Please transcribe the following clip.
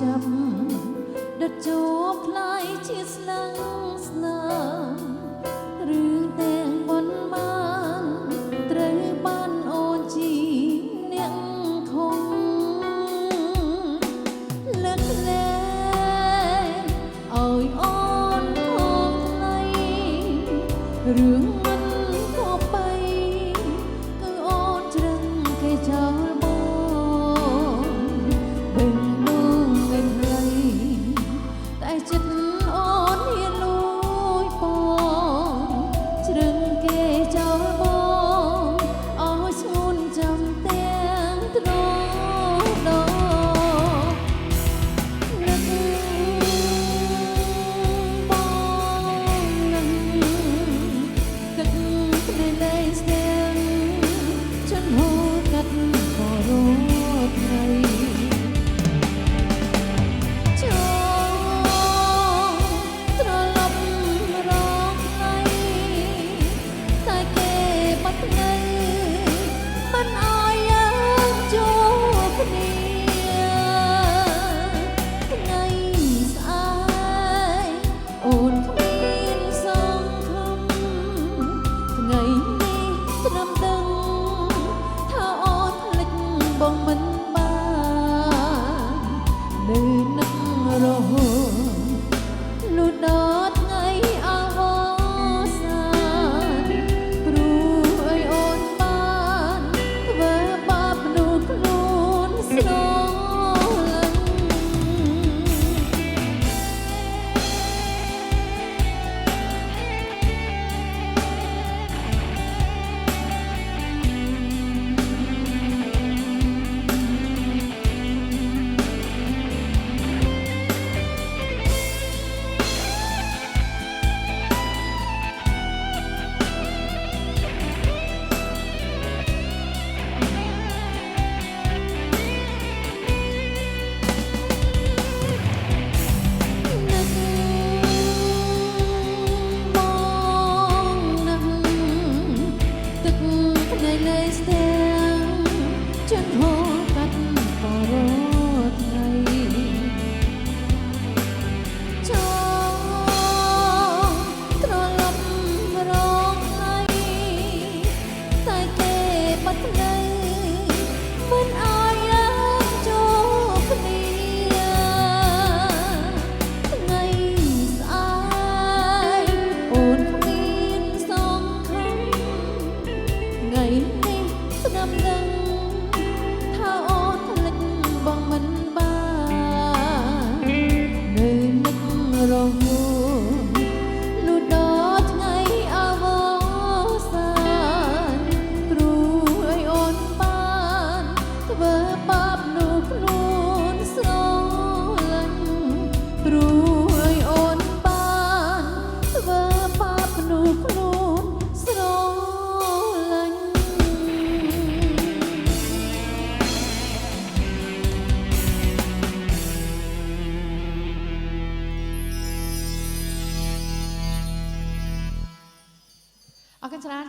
ចាប់ដិតជាប់ខ្លាយជាស្លាំងស្នាមរឿងទាំងប៉ុន្មានត្រូវបានអូនជាអ្នកខំលើកលែងឲ្យអូនផងថ្លៃរឿងមិនក៏បីគឺអូនជ្រឹងគេចោលចិត្តអូនហ៊ានលួចបងជ្រឹងគេចោលបងអស់ស្ងួនចាំទាំងត្រដនឹកបងនឹងគិតភ្នែកលែងស្ទាំងជន់ហូរកាត់ក៏រត់ថ្ងៃអរគុណច្រើន